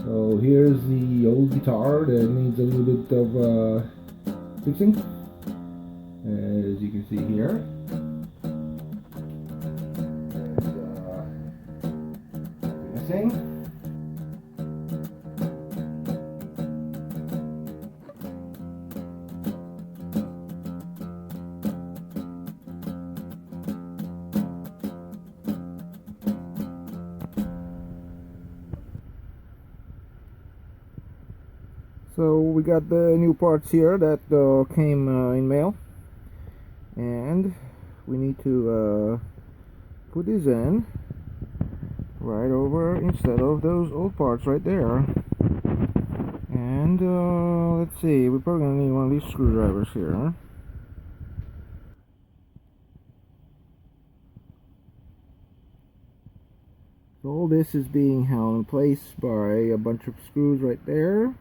So here's the old guitar that needs a little bit of fixing, as you can see here. Missing. So we got the new parts here that came in mail, and we need to put these in right over instead of those old parts right there. And let's see, we're probably gonna need one of these screwdrivers here. So all this is being held in place by a bunch of screws right there.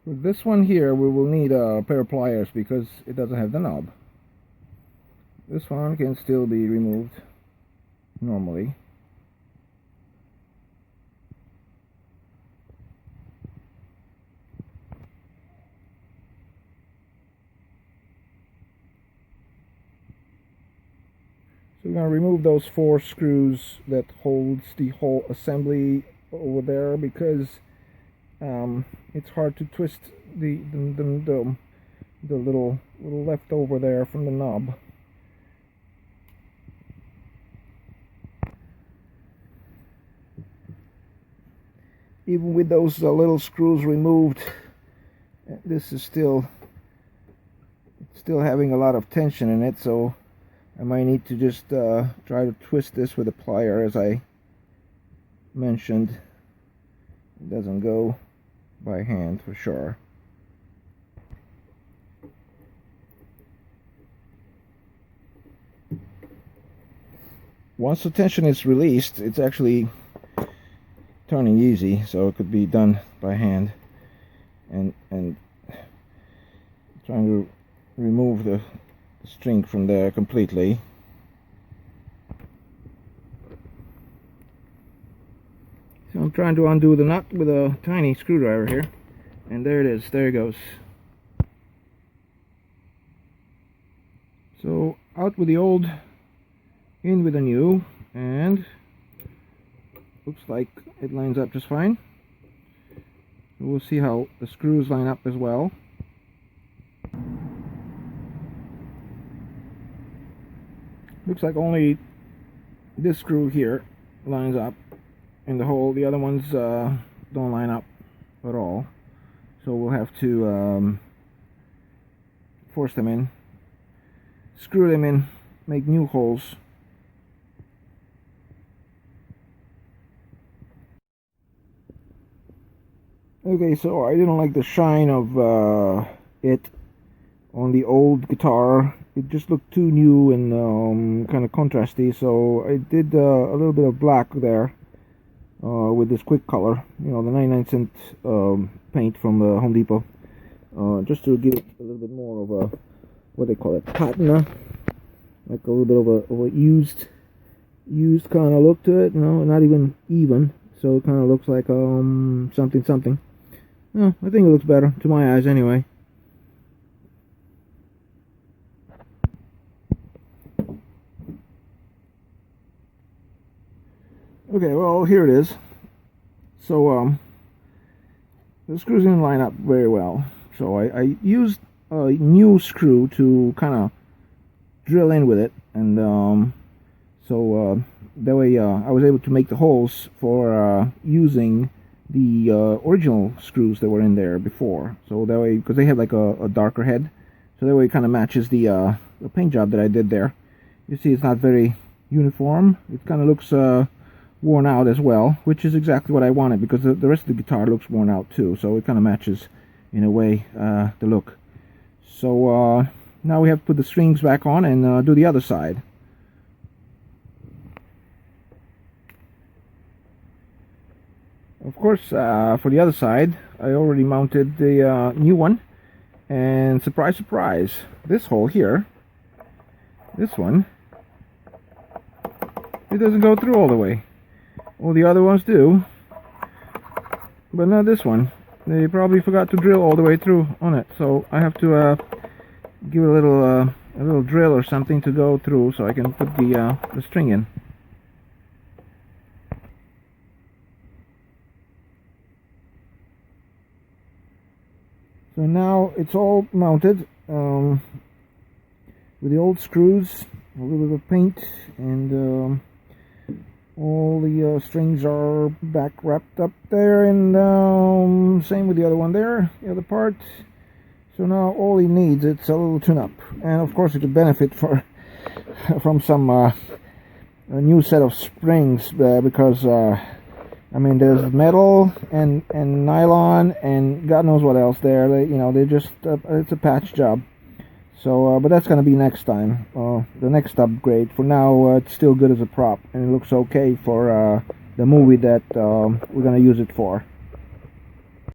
With this one here, we will need a pair of pliers because it doesn't have the knob. This one can still be removed normally. So we're going to remove those 4 screws that holds the whole assembly over there because it's hard to twist the little leftover there from the knob. Even with those little screws removed, this is still having a lot of tension in it, so I might need to just try to twist this with a plier, as I mentioned. It doesn't go by hand for sure. Once the tension is released, it's actually turning easy, so it could be done by hand. And trying to remove the string from there completely. So I'm trying to undo the nut with a tiny screwdriver here, and there it is, there it goes. So out with the old, in with the new, and looks like it lines up just fine. We'll see how the screws line up as well. Looks like only this screw here lines up in the hole. The other ones don't line up at all. So we'll have to force them in, screw them in, make new holes. Okay, so I didn't like the shine of it on the old guitar. It just looked too new and kind of contrasty, so I did a little bit of black there with this quick color, you know, the 99-cent paint from Home Depot, just to give it a little bit more of a, what they call it, patina, like a little bit of a used kind of look to it, you know, not even, so it kind of looks like something. No, I think it looks better to my eyes anyway. Okay, well, here it is. So the screws didn't line up very well, so I used a new screw to kind of drill in with it, and so that way I was able to make the holes for using the original screws that were in there before. So that way, because they have like a darker head, so that way it kind of matches the paint job that I did there. You see, it's not very uniform. It kind of looks worn out as well, which is exactly what I wanted, because the rest of the guitar looks worn out too, so it kind of matches in a way the look. So now we have to put the strings back on and do the other side. course, for the other side, I already mounted the new one, and surprise, surprise, this hole here, this one, it doesn't go through all the way. All the other ones do, but not this one. They probably forgot to drill all the way through on it, so I have to give it a little drill or something to go through so I can put the string in. So now it's all mounted with the old screws, a little bit of paint, and all the strings are back wrapped up there, and same with the other one there, the other part. So now all he needs, it's a little tune-up, and of course it could benefit from some a new set of springs, because I mean, there's metal and nylon and God knows what else there. They're just it's a patch job. So, but that's gonna be next time, the next upgrade. For now, it's still good as a prop, and it looks okay for the movie that we're gonna use it for.